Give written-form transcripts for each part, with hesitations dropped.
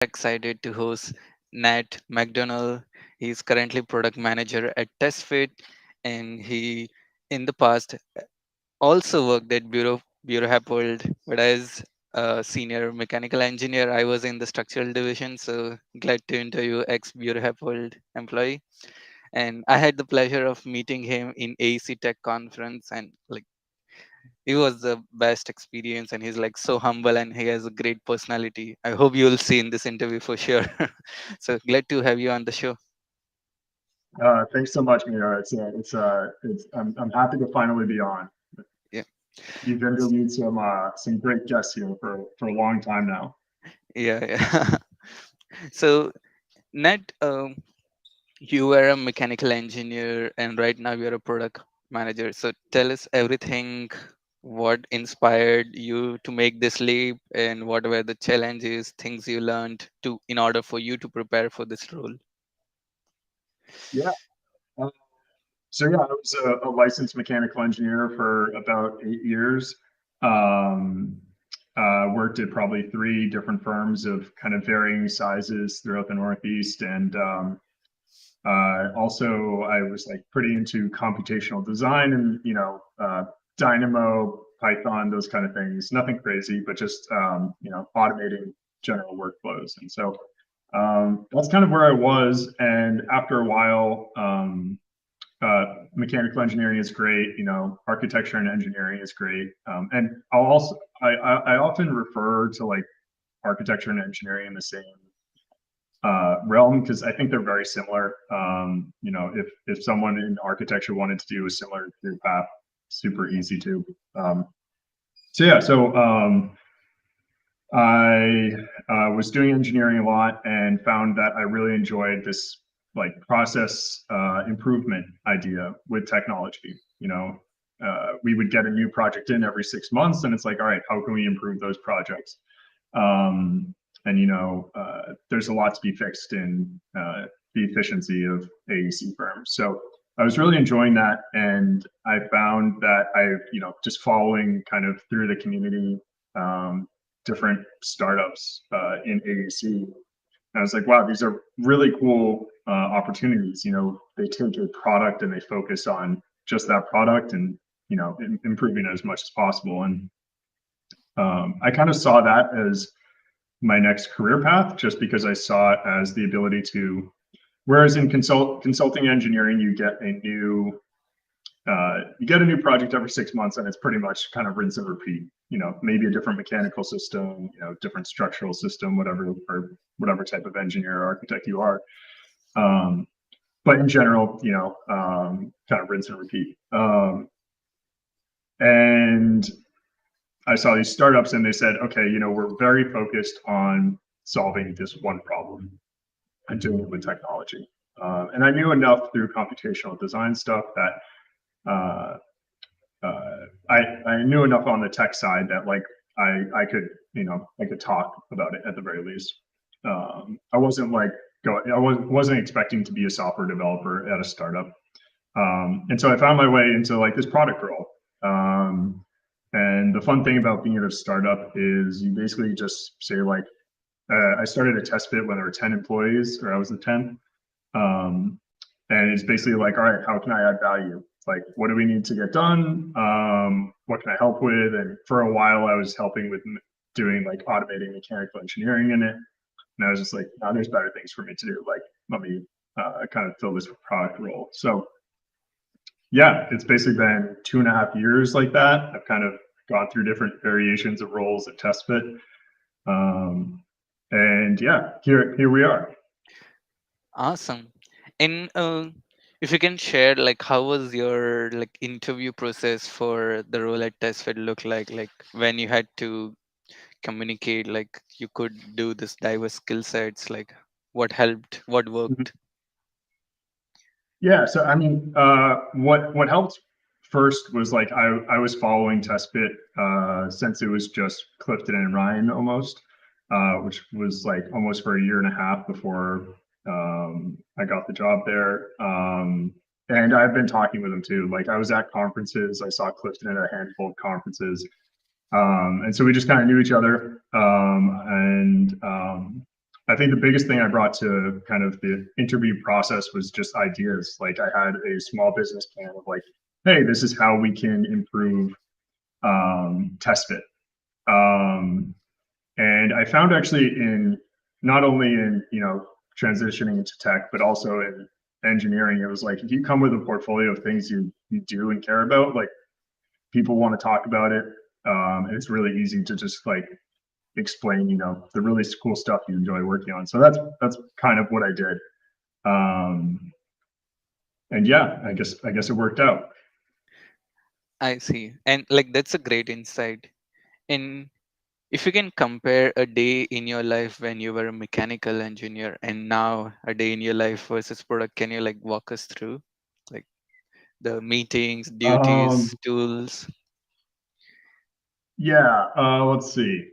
excited to host Nat MacDonald. He's currently product manager at TestFit, and he, in the past, also worked at BuroHappold. But as a senior mechanical engineer, I was in the structural division. So glad to interview ex BuroHappold employee. And I had the pleasure of meeting him in AEC Tech conference, and it was the best experience. And he's like so humble, and he has a great personality. I hope you'll see in this interview for sure. So glad to have you on the show. Thanks so much, Mira. I'm happy to finally be on. Yeah, You've interviewed some great guests here for a long time now. yeah. So Ned, you were a mechanical engineer, and right now you're a product manager. So tell us everything. What inspired you to make this leap, and what were the challenges, things you learned to in order for you to prepare for this role? Yeah. Uh, so yeah, I was a licensed mechanical engineer for about 8 years. Um, Worked at probably three different firms of kind of varying sizes throughout the Northeast, and also I was like pretty into computational design and Dynamo, Python, those kind of things. Nothing crazy, but just automating general workflows. And so that's kind of where I was. And after a while, mechanical engineering is great. Architecture and engineering is great. And I often refer to like architecture and engineering in the same realm because I think they're very similar. If someone in architecture wanted to do a similar career path, super easy to. Um, so I was doing engineering a lot and found that I really enjoyed this like process improvement idea with technology. We would get a new project in every 6 months, and it's like, all right, how can we improve those projects? And there's a lot to be fixed in the efficiency of AEC firms. So I was really enjoying that, and I found that just following kind of through the community, different startups in AEC. I was like, wow, these are really cool opportunities. They take a product and they focus on just that product and improving it as much as possible. And I kind of saw that as my next career path, just because I saw it as the ability to. Whereas in consulting engineering, you get a new project every 6 months, and it's pretty much kind of rinse and repeat. Maybe a different mechanical system, different structural system, whatever type of engineer or architect you are. But in general, kind of rinse and repeat. And I saw these startups, and they said, okay, we're very focused on solving this one problem and doing it with technology. And I knew enough through computational design stuff that I knew enough on the tech side that like I could talk about it at the very least. I wasn't like I wasn't expecting to be a software developer at a startup, and so I found my way into like this product role. And the fun thing about being at a startup is you basically just say like, I started at TestFit when there were 10 employees, or I was the 10th. And it's basically like, all right, how can I add value? Like, what do we need to get done? What can I help with? And for a while, I was helping with doing like automating mechanical engineering in it. And I was just like, no, there's better things for me to do. Like, let me kind of fill this product role. So yeah, it's basically been 2.5 years like that. I've kind of gone through different variations of roles at TestFit. And yeah, here we are. Awesome. And if you can share, like, how was your like interview process for the role at TestFit look like when you had to communicate, like you could do this diverse skill sets, like what helped, what Mhm. worked? Yeah, so I mean, what helped first was like I was following TestFit since it was just Clifton and Ryan almost, which was like almost for a year and a half before I got the job there. And I've been talking with them too. Like I was at conferences, I saw Clifton at a handful of conferences, and so we just kind of knew each other. And I think the biggest thing I brought to kind of the interview process was just ideas. Like I had a small business plan of like, hey, this is how we can improve TestFit. Um, and I found actually in not only in, transitioning into tech, but also in engineering, it was like if you come with a portfolio of things you do and care about, like people want to talk about it. And it's really easy to just like explain, the really cool stuff you enjoy working on. So that's kind of what I did. And yeah, I guess it worked out. I see. And like that's a great insight. And if you can compare a day in your life when you were a mechanical engineer and now a day in your life versus product, can you like walk us through like the meetings, duties, Um, tools? yeah, let's see.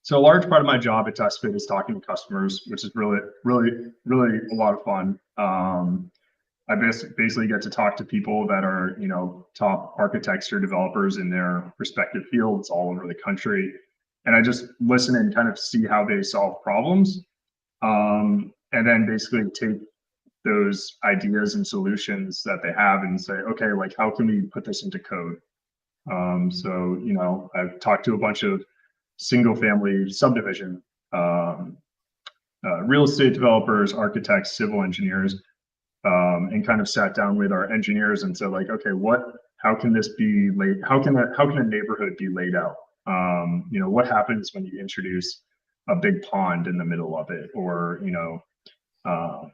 So a large part of my job at TestFit is talking to customers, which is really, really, really a lot of fun. I basically get to talk to people that are, top architects or developers in their respective fields all over the country. And I just listen and kind of see how they solve problems. And then basically take those ideas and solutions that they have and say, okay, like how can we put this into code? So, I've talked to a bunch of single family subdivision real estate developers, architects, civil engineers, and kind of sat down with our engineers and said like, okay, how can this be laid? How can a neighborhood be laid out? What happens when you introduce a big pond in the middle of it, or um,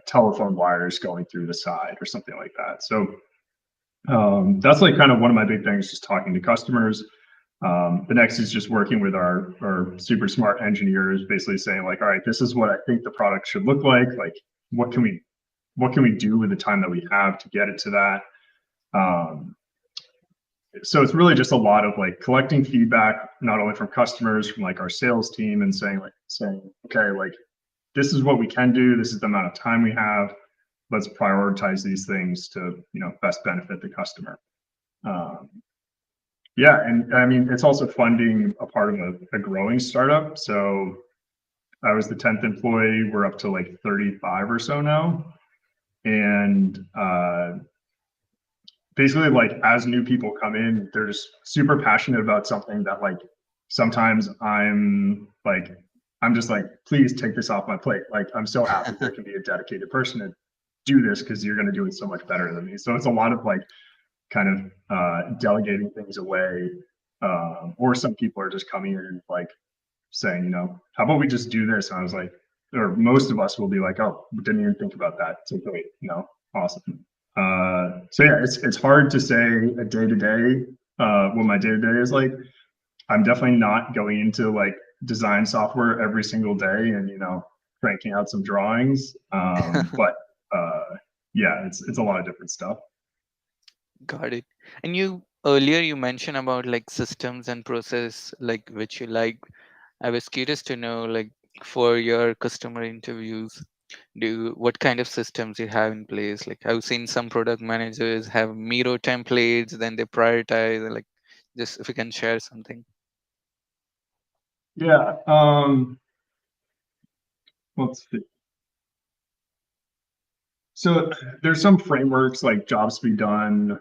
telephone wires going through the side, or something like that. So that's like kind of one of my big things, just talking to customers. The next is just working with our super smart engineers, basically saying like, all right, this is what I think the product should look like. Like, what can we do with the time that we have to get it to that? Um, so it's really just a lot of like collecting feedback, not only from customers, from like our sales team, and saying, okay, like this is what we can do. This is the amount of time we have. Let's prioritize these things to best benefit the customer. Um, yeah, and I mean it's also fun being a part of a growing startup. So I was the 10th employee. We're up to like 35 or so now, and basically like as new people come in, they're just super passionate about something that like sometimes I'm just like, please take this off my plate. Like I'm so happy there can be a dedicated person to do this because you're going to do it so much better than me. So it's a lot of like kind of delegating things away. Or some people are just coming in and like saying, how about we just do this? And I was like, or most of us will be like, oh, we didn't even think about that. So great, awesome. So yeah, it's hard to say a day to day what my day to day is like. I'm definitely not going into like design software every single day and cranking out some drawings. But yeah, it's a lot of different stuff. Got it. And you earlier you mentioned about like systems and process like which you like. I was curious to know like for your customer interviews, what kind of systems you have in place. Like I've seen some product managers have Miro templates, then they prioritize like just if you can share something. Yeah. Let's see. So there's some frameworks like jobs to be done,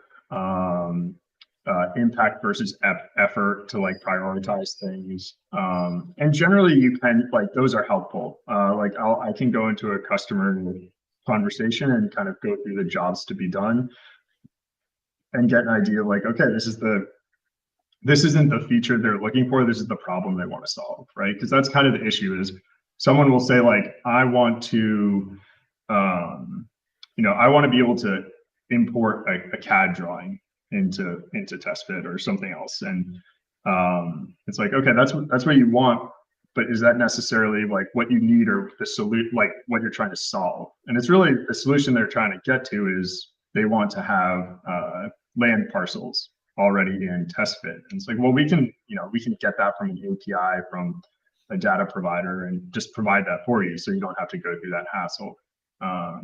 impact versus effort to like prioritize things. And generally you can like those are helpful. Like I can go into a customer conversation and kind of go through the jobs to be done and get an idea of like, okay, this isn't the feature they're looking for. This is the problem they want to solve, right? Because that's kind of the issue is someone will say like, I want to um, I want to be able to import a CAD drawing into TestFit or something else, and it's like, okay, that's what you want, but is that necessarily like what you need or the solution, like what you're trying to solve? And it's really the solution they're trying to get to is they want to have land parcels already in TestFit, and it's like, well, we can get that from an API from a data provider and just provide that for you, so you don't have to go through that hassle.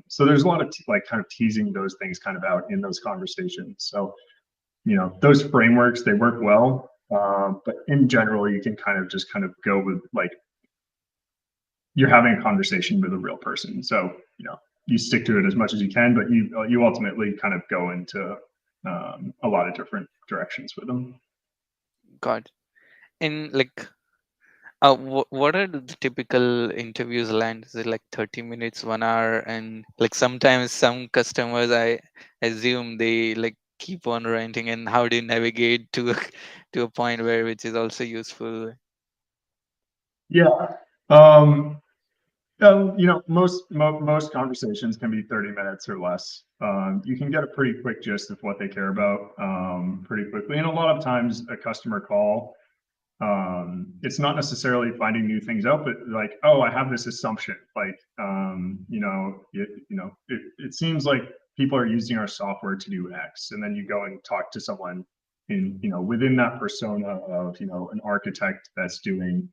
So there's a lot of like kind of teasing those things kind of out in those conversations. So those frameworks, they work well. But in general, you can kind of just kind of go with like you're having a conversation with a real person. So, you stick to it as much as you can, but you ultimately kind of go into a lot of different directions with them. God. And like, what are the typical interviews land? Is it like 30 minutes, 1 hour? And like sometimes some customers, I assume they like keep on renting. And how do you navigate to to a point where which is also useful? Yeah. Most conversations can be 30 minutes or less. You can get a pretty quick gist of what they care about pretty quickly. And a lot of times, a customer call, it's not necessarily finding new things out, but like, oh, I have this assumption, like, it seems like people are using our software to do X, and then you go and talk to someone within that persona of an architect that's doing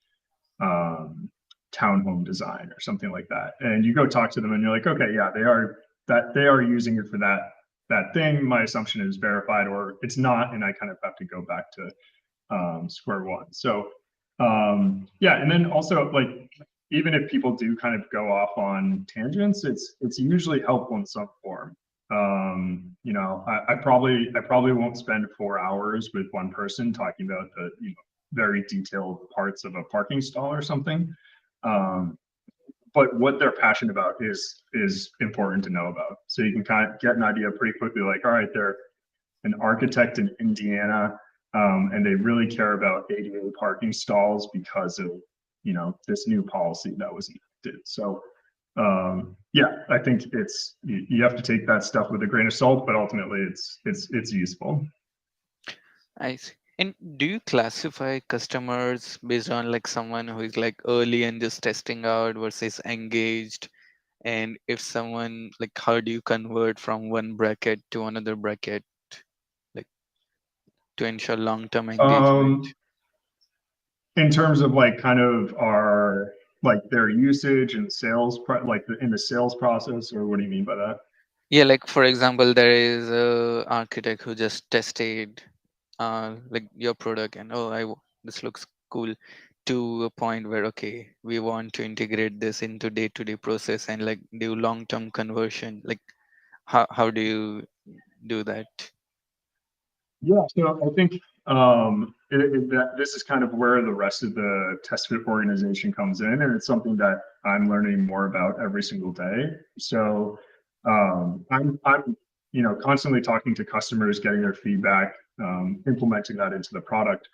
um, townhome design or something like that. And you go talk to them and you're like, okay, yeah, they are using it for that thing. My assumption is verified or it's not, and I kind of have to go back to square one. So yeah, and then also like even if people do kind of go off on tangents, it's usually helpful in some form. I probably won't spend 4 hours with one person talking about the very detailed parts of a parking stall or something. Um, but what they're passionate about is important to know about. So you can kind of get an idea pretty quickly, like, all right, they're an architect in Indiana, and they really care about ADA parking stalls because of this new policy that was enacted. So yeah, I think you have to take that stuff with a grain of salt, but ultimately it's useful. I see. And do you classify customers based on like someone who is like early and just testing out versus engaged? And if someone like, how do you convert from one bracket to another bracket, like to ensure long-term engagement? Um, in terms of like kind of our like their usage and sales, like in the sales process, or what do you mean by that? Yeah, like for example, there is a architect who just tested like your product and this looks cool to a point where okay, we want to integrate this into day-to-day process and like do long-term conversion. Like how do you do that? Yeah, so I think that this is kind of where the rest of the TestFit organization comes in, and it's something that I'm learning more about every single day. So I'm constantly talking to customers, getting their feedback, implementing that into the product,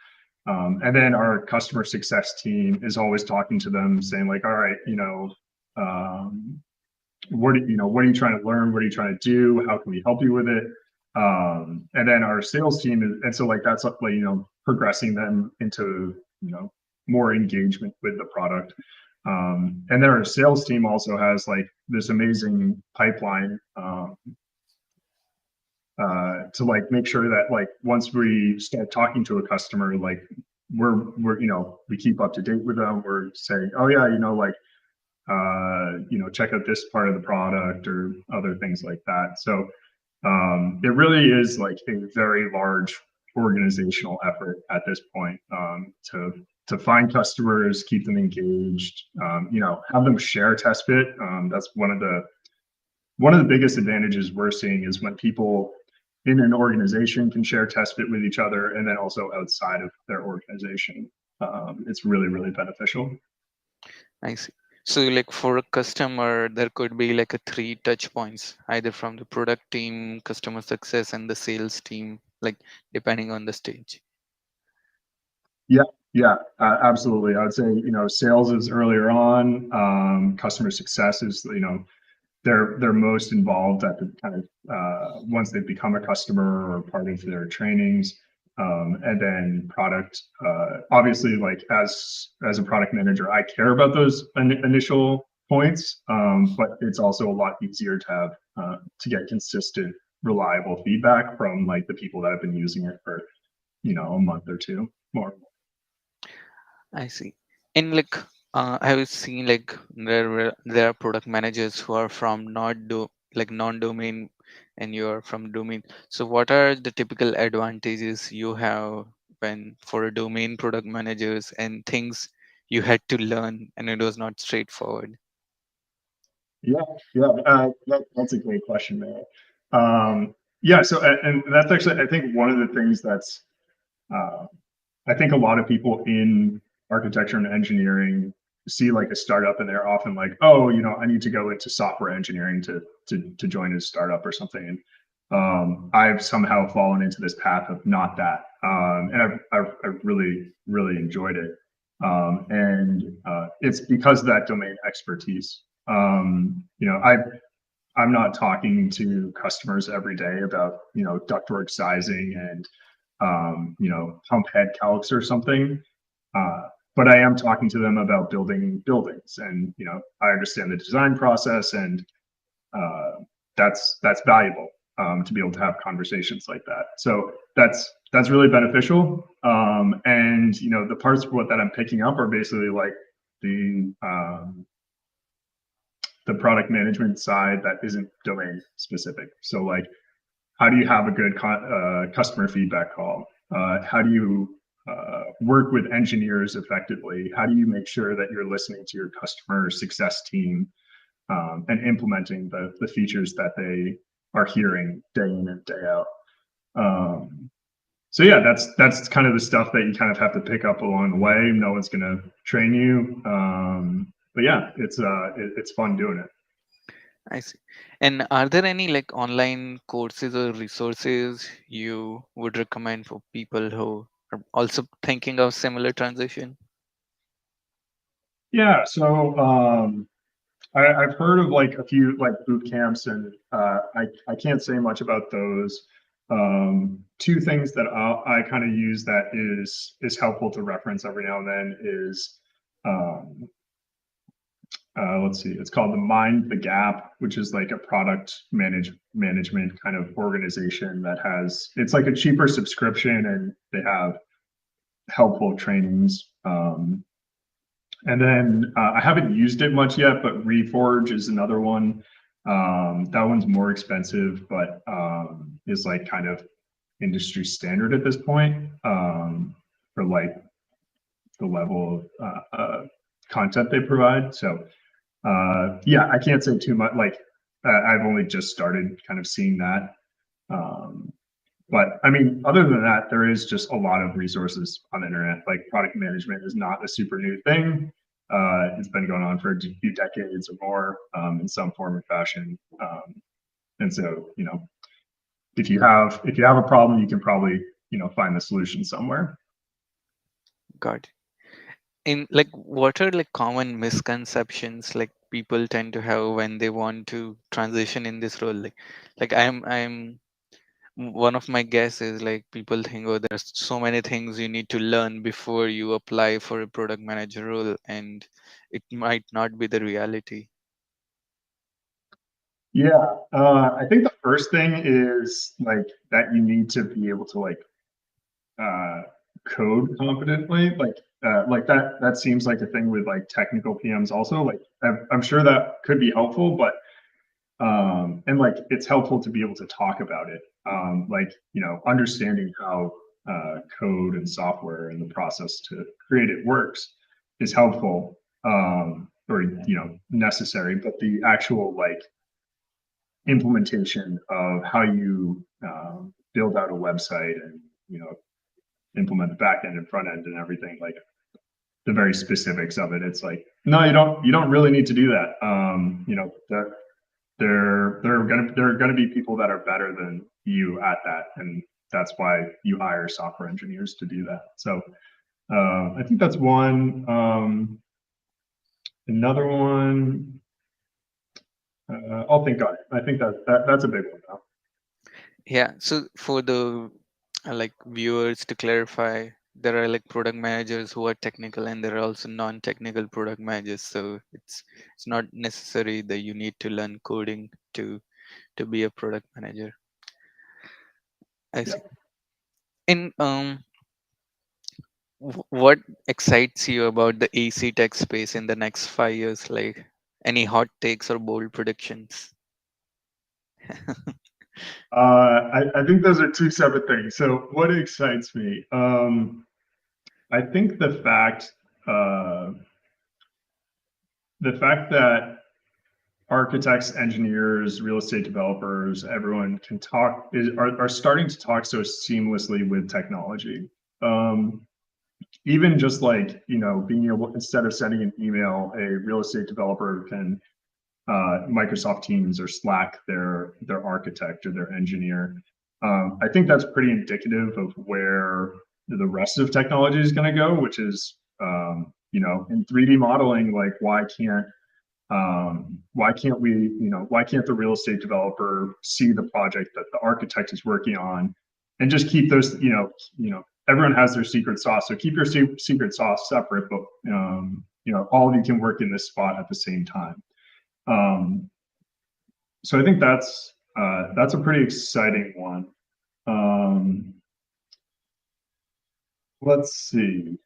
and then our customer success team is always talking to them, saying like, all right, um, what are you trying to learn? What are you trying to do? How can we help you with it? And then our sales team is, and so like that's like progressing them into more engagement with the product. And then our sales team also has like this amazing pipeline to like make sure that like once we start talking to a customer, like we're we keep up to date with them. We're saying, oh yeah, like check out this part of the product or other things like that. So it really is like a very large organizational effort at this point to find customers, keep them engaged, have them share TestFit. That's one of the biggest advantages we're seeing is when people in an organization can share TestFit with each other, and then also outside of their organization. It's really, really beneficial. I see. So like for a customer, there could be like a three touch points, either from the product team, customer success, and the sales team, like depending on the stage. Yeah, yeah, absolutely. I would say, sales is earlier on. Customer success is, they're most involved at the kind of once they've become a customer or part of their trainings. And then product, obviously, like as a product manager, I care about those initial points, but it's also a lot easier to have to get consistent, reliable feedback from like the people that have been using it for a month or two more. I see. And like I've seen like there are product managers who are from not do like non-domain and you're from domain. So what are the typical advantages you have happen for a domain product managers and things you had to learn and it was not straightforward? Yeah, yeah, that's a great question, man. Yeah, so and that's actually I think one of the things that's uh, I think a lot of people in architecture and engineering see like a startup and they're often like, oh, I need to go into software engineering to join a startup or something. And I've somehow fallen into this path of not that, and I've really enjoyed it, and it's because of that domain expertise. I'm not talking to customers every day about ductwork sizing and pump head calcs or something. Uh, but I am talking to them about building buildings, and I understand the design process, and uh, that's valuable to be able to have conversations like that. So that's really beneficial. And the parts of what that I'm picking up are basically like the product management side that isn't domain specific. So like, how do you have a good customer feedback call? How do you work with engineers effectively? How do you make sure that you're listening to your customer success team and implementing the features that they are hearing day in and day out? So yeah, that's kind of the stuff that you kind of have to pick up along the way. No one's going to train you, but yeah, it's fun doing it. I see. And are there any like online courses or resources you would recommend for people who are also thinking of similar transition? Yeah, so I've heard of like a few like boot camps, and I can't say much about those. Two things that I kind of use that is helpful to reference every now and then is um, let's see, it's called the Mind the Gap, which is like a product management kind of organization that has it's like a cheaper subscription, and they have helpful trainings. And then I haven't used it much yet, but Reforge is another one. That one's more expensive, but is like kind of industry standard at this point for like the level of content they provide. So yeah, I can't say too much. Like I've only just started kind of seeing that. Um, but I mean, other than that, there is just a lot of resources on the internet. Like product management is not a super new thing. It's been going on for a few decades or more in some form or fashion. And so, if you have a problem, you can probably find the solution somewhere. God. In like what are like common misconceptions like people tend to have when they want to transition in this role? Like I'm one of my guess is like people think, oh, there's so many things you need to learn before you apply for a product manager role, and it might not be the reality. Yeah, I think the first thing is like that you need to be able to uh, code confidently. Like that seems like a thing with like technical PMs also. Like I'm sure that could be helpful, but and like it's helpful to be able to talk about it. Like understanding how code and software and the process to create it works is helpful or necessary. But the actual like implementation of how you build out a website and implement the back end and front end and everything, like the very specifics of it, it's like no, you don't really need to do that. That there are gonna be people that are better than you at that, and that's why you hire software engineers to do that. So I think that's one. Another one, I'll think on it. I think that's a big one though. Yeah, so for the like viewers to clarify, there are like product managers who are technical and there are also non-technical product managers, so it's not necessary that you need to learn coding to be a product manager. I Yeah. see. And what excites you about the AC tech space in the next 5 years? Like any hot takes or bold predictions? I think those are two separate things. So what excites me? I think uh, the fact that architects, engineers, real estate developers, everyone can talk are starting to talk so seamlessly with technology. Um, Even just like, being able, instead of sending an email, a real estate developer can Microsoft Teams or Slack their architect or their engineer. I think that's pretty indicative of where the rest of technology is going to go, which is, in 3D modeling, like why can't we, why can't the real estate developer see the project that the architect is working on and just keep those, everyone has their secret sauce. So keep your secret sauce separate, but, all of you can work in this spot at the same time. Um, so I think that's a pretty exciting one. Um, let's see.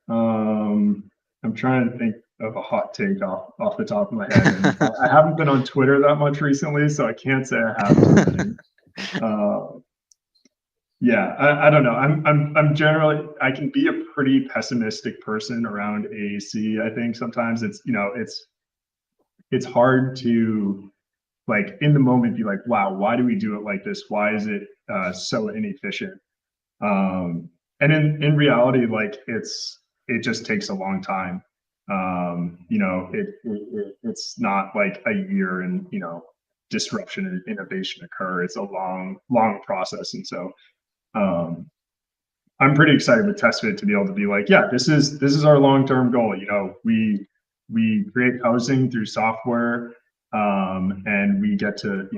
I'm trying to think of a hot take off the top of my head, and I haven't been on Twitter that much recently, so I can't say I have too many. Uh, yeah, I don't know. I'm generally, I can be a pretty pessimistic person around AAC. I think sometimes it's hard to, like, in the moment, be like, wow, why do we do it like this? Why is it so inefficient? Um, and in reality, like, it just takes a long time. It's not like a year and, disruption and innovation occur. It's a long process. And so um, I'm pretty excited with TestFit to be able to be like, yeah, this is our long-term goal. We create housing through software, and we get to,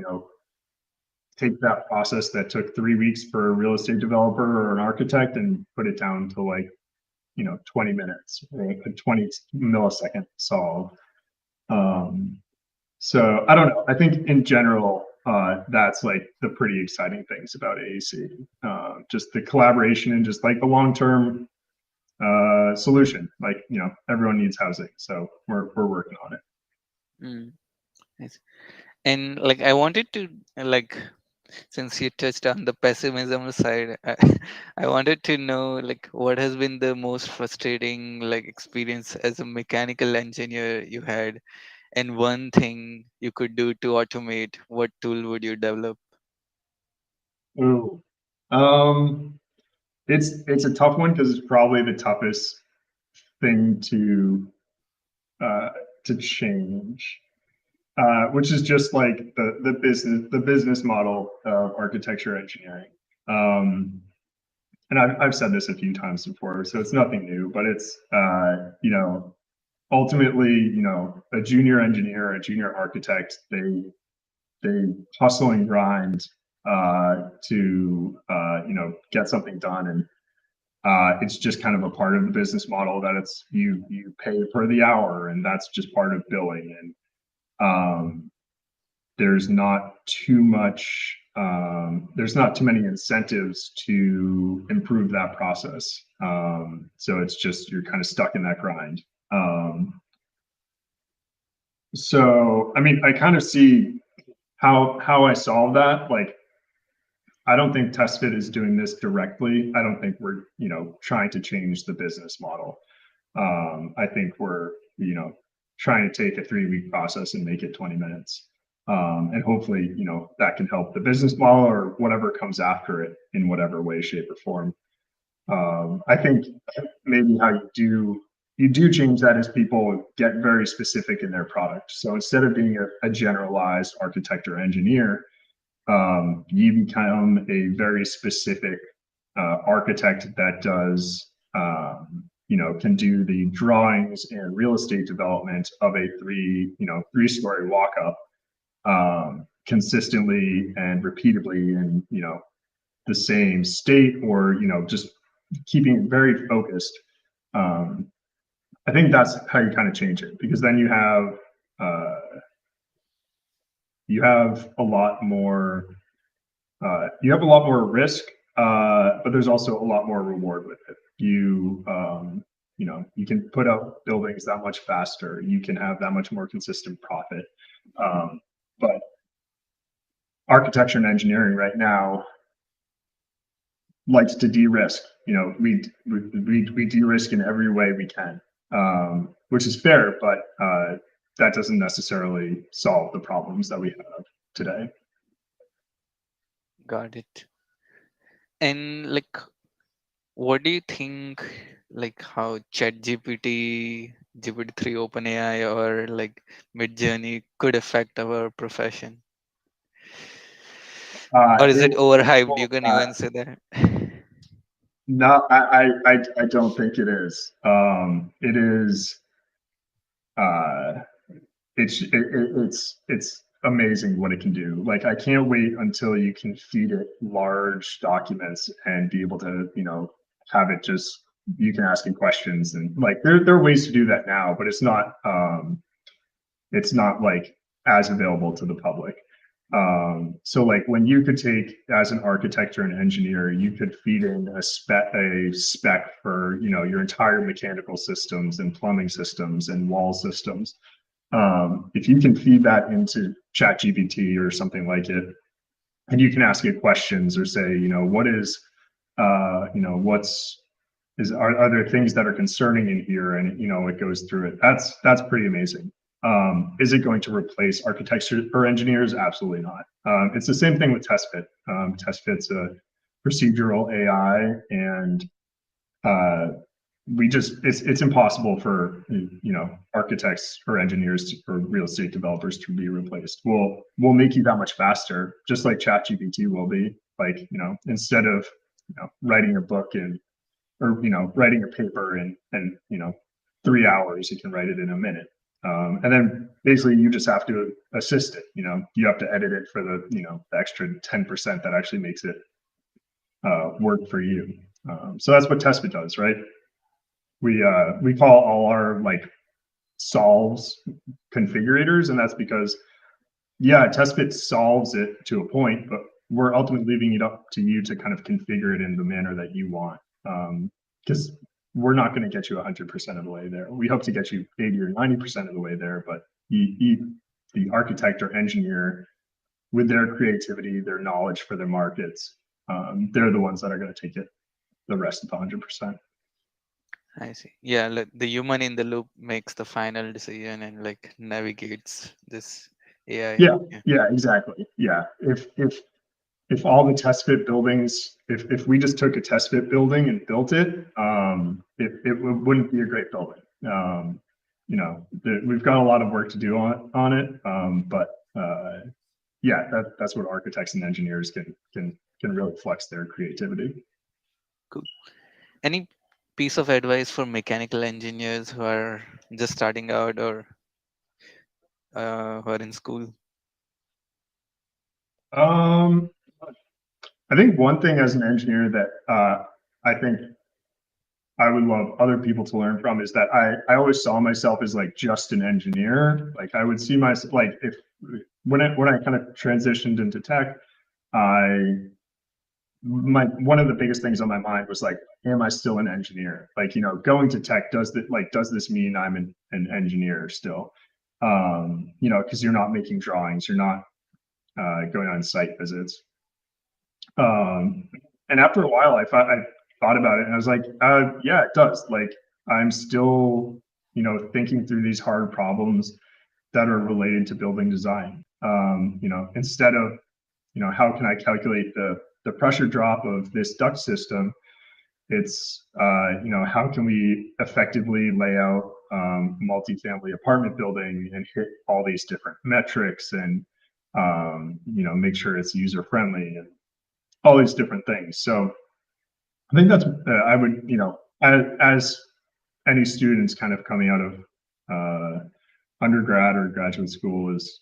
take that process that took 3 weeks for a real estate developer or an architect and put it down to, like, 20 minutes, right? A 20 millisecond solve. Um, so I don't know. I think in general, that's like the pretty exciting things about AAC. Just the collaboration and just like the long-term solution. Like, everyone needs housing, so we're working on it. Mm, nice. And like I wanted to like since you touched on the pessimism side, I wanted to know like what has been the most frustrating like experience as a mechanical engineer you had, and one thing you could do to automate, what tool would you develop? Ooh. Um, it's a tough one because it's probably the toughest thing uh, to change, which is just like the business model of architecture engineering. Um, and I've said this a few times before, so it's nothing new, but it's, ultimately, a junior engineer, a junior architect, they hustle and grind to get something done, and it's just kind of a part of the business model that it's you pay per the hour, and that's just part of billing. And there's not too much there's not too many incentives to improve that process. So it's just, you're kind of stuck in that grind. So I mean, I kind of see how I solve that. Like, I don't think TestFit is doing this directly. I don't think we're, trying to change the business model. I think we're, trying to take a 3 week process and make it 20 minutes. And hopefully, that can help the business model or whatever comes after it in whatever way, shape, or form. I think maybe how you do change that is people get very specific in their product. So instead of being a generalized architect or engineer, you become a very specific architect that does, can do the drawings and real estate development of a 3-story walk up, consistently and repeatedly in, the same state, or, just keeping it very focused. Um, I think that's how you kind of change it, because then uh, you have a lot more risk, but there's also a lot more reward with it. You can put out buildings that much faster. You can have that much more consistent profit. Um, but architecture and engineering right now likes to de-risk. We de-risk in every way we can, which is fair, but that doesn't necessarily solve the problems that we have today. Got it. And like, what do you think, like how ChatGPT, GPT-3, OpenAI, or like Midjourney could affect our profession? Or is it It overhyped? You will. can even say that. No, I don't think it is. It is. Uh, it's amazing what it can do. Like I can't wait until you can feed it large documents and be able to, have it just you can ask it questions and like there are ways to do that now, but it's not like as available to the public. So like when you could take as an architect or an engineer, you could feed in a spec for your entire mechanical systems and plumbing systems and wall systems. If you can feed that into ChatGPT or something like it, and you can ask it questions or say, what is, what's are there things that are concerning in here, and it goes through it. That's pretty amazing. Is it going to replace architects or engineers? Absolutely not. It's the same thing with TestFit. TestFit's a procedural AI, and uh, it's impossible for architects or engineers or real estate developers to be replaced. We'll make you that much faster, just like ChatGPT will be. Like instead of writing a book or writing a paper in 3 hours, you can write it in a minute. And then basically you just have to assist it. You have to edit it for the extra 10% that actually makes it work for you. So that's what TestFit does, right? We call all our like solves configurators, and that's because TestFit solves it to a point, but we're ultimately leaving it up to you to kind of configure it in the manner that you want. Because we're not going to get you 100% of the way there. We hope to get you 80 or 90% of the way there, but the architect or engineer, with their creativity, their knowledge for their markets, they're the ones that are going to take it the rest of the 100%. I see. Yeah, like the human in the loop makes the final decision and like navigates this AI. Yeah, Yeah. yeah, exactly. Yeah, if all the test fit buildings, if we just took a test fit building and built it, it wouldn't be a great building. We've got a lot of work to do on it, but yeah, that's what architects and engineers can really flex their creativity. Cool. Any piece of advice for mechanical engineers who are just starting out or who are in school? Um, I think one thing as an engineer that I think I would love other people to learn from is that I always saw myself as like just an engineer. Like I would see myself like if when I kind of transitioned into tech, I my one of the biggest things on my mind was like, am I still an engineer? Like, going to tech, does this mean I'm an engineer still? Because you're not making drawings, you're not going on site visits. Um, and after a while, I thought about it and I was like, yeah, it does. Like, I'm still, thinking through these hard problems that are related to building design. Instead of, how can I calculate the pressure drop of this duct system? It's, how can we effectively lay out multifamily apartment building and hit all these different metrics and, make sure it's user friendly and all these different things. So I think that's I would as any students kind of coming out of undergrad or graduate school is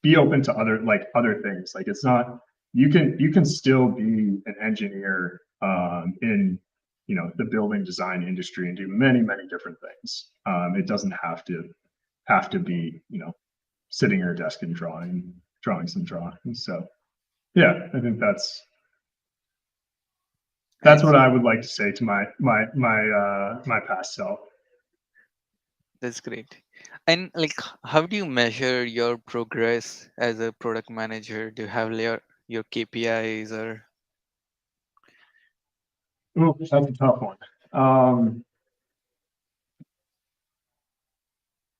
be open to other things. Like it's not you can still be an engineer in the building design industry and do many different things. It doesn't have to be sitting at a desk and drawing some drawings. So yeah, I think I that's what see. I would like to say to my past self. That's great. And like, how do you measure your progress as a product manager? Do you have your KPIs or? Oh, that's a tough one.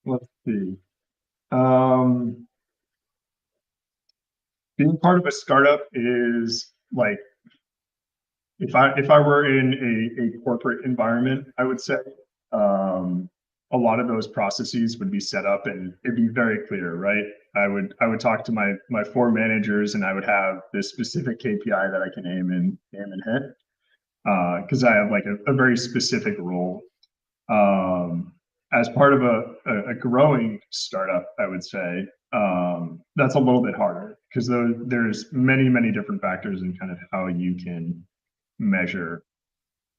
Let's see. Um, Being part of a startup is like if I were in a corporate environment, I would say um, a lot of those processes would be set up and it'd be very clear, right? I would talk to my four managers and I would have this specific KPI that I can aim and hit because I have like a very specific role. Um, as part of a growing startup, I would say that's a little bit harder because there's many different factors in kind of how you can measure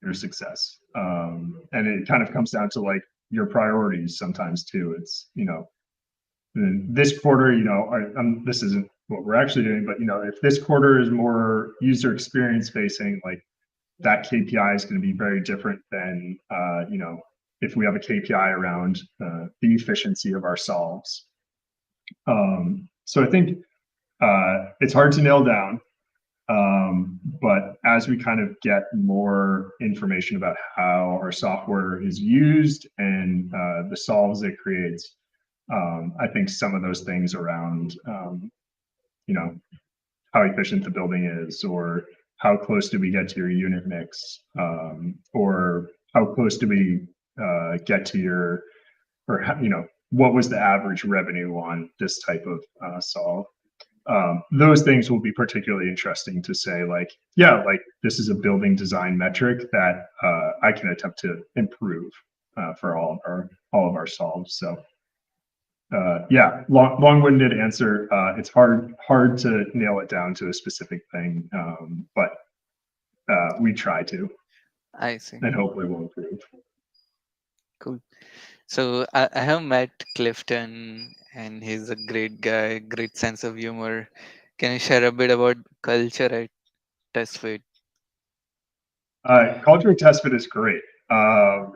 your success. And it kind of comes down to like your priorities sometimes too. It's, this quarter, this isn't what we're actually doing, but if this quarter is more user experience facing, like that KPI is going to be very different than, if we have a KPI around the efficiency of our solves. So I think it's hard to nail down. But as we kind of get more information about how our software is used and the solves it creates, I think some of those things around, you know, how efficient the building is, or how close do we get to your unit mix, or how close do we get to your, or what was the average revenue on this type of solve? Those things will be particularly interesting to say, like, yeah, like this is a building design metric that I can attempt to improve for all of our solves. So yeah, long-winded answer. It's hard to nail it down to a specific thing, but we try to, I see. and hopefully we'll improve. Cool. So I have met Clifton, and he's a great guy, great sense of humor. Can you share a bit about culture at TestFit? Culture of TestFit is great.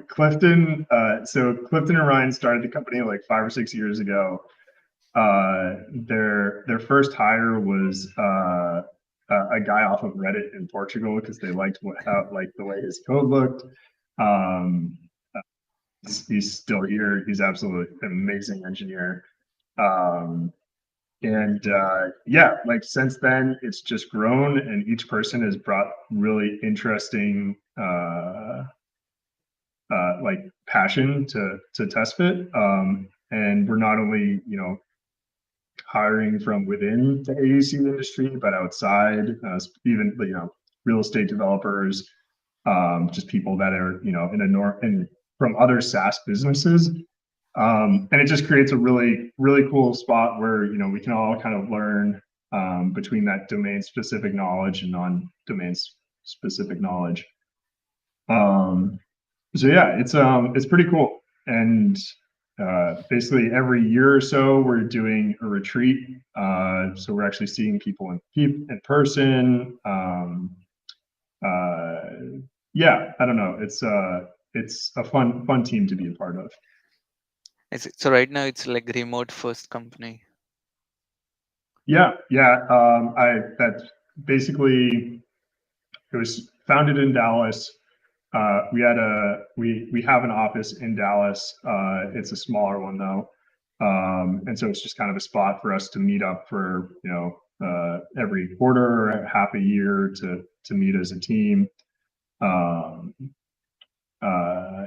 Clifton and Ryan started the company like 5 or 6 years ago. Their first hire was a guy off of Reddit in Portugal because they liked the way his code looked. Um, he's still here. He's absolutely an amazing engineer. Um, and yeah, like since then, it's just grown, and each person has brought really interesting like passion to TestFit. And we're not only hiring from within the AEC industry, but outside, even real estate developers, just people that are and from other SaaS businesses. And it just creates a really cool spot where we can all kind of learn between that domain specific knowledge and non-domain specific knowledge. Um, so yeah, it's pretty cool. And basically every year or so we're doing a retreat. So we're actually seeing people in person. Uh, yeah, I don't know. It's a fun team to be a part of. So right now it's like remote first company. Yeah. I That's basically, it was founded in Dallas. We have an office in Dallas. It's a smaller one though, and so it's just kind of a spot for us to meet up for every quarter, or half a year to meet as a team. Um,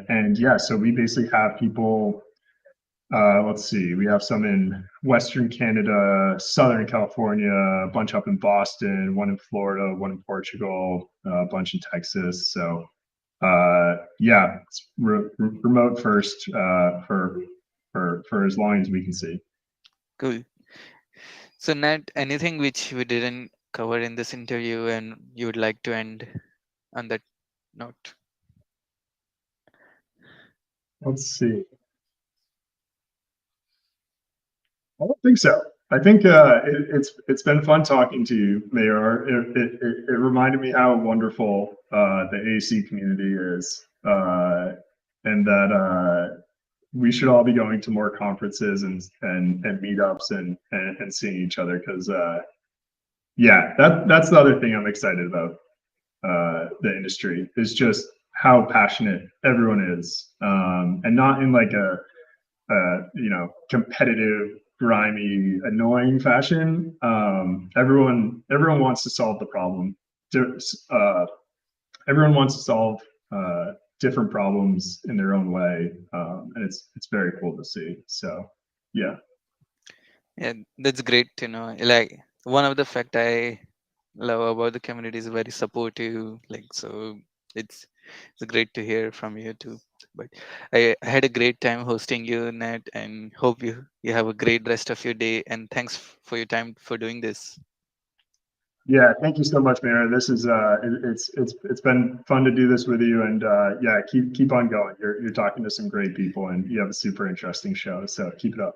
and yeah, so we basically have people. Let's see, we have some in Western Canada, Southern California, a bunch up in Boston, one in Florida, one in Portugal, a bunch in Texas. So yeah, it's remote first for as long as we can see. Cool. So Nat, anything which we didn't cover in this interview and you would like to end on that note? Let's see. I don't think so. I think it's been fun talking to you, Mayor. It reminded me how wonderful the AC community is, and that we should all be going to more conferences and meetups and seeing each other, because yeah, that's the other thing I'm excited about. The industry is just how passionate everyone is, and not in like competitive, grimy, annoying fashion. Everyone wants to solve the problem. Uh, Everyone wants to solve different problems in their own way, and it's very cool to see. So yeah. Yeah, that's great to know. Like one of the fact I love about the community is very supportive. Like so, it's great to hear from you too. But I had a great time hosting you, Nat, and hope you have a great rest of your day. And thanks for your time for doing this. Yeah, thank you so much, Mira. This is it's been fun to do this with you, and yeah, keep on going. You're talking to some great people, and you have a super interesting show. So keep it up.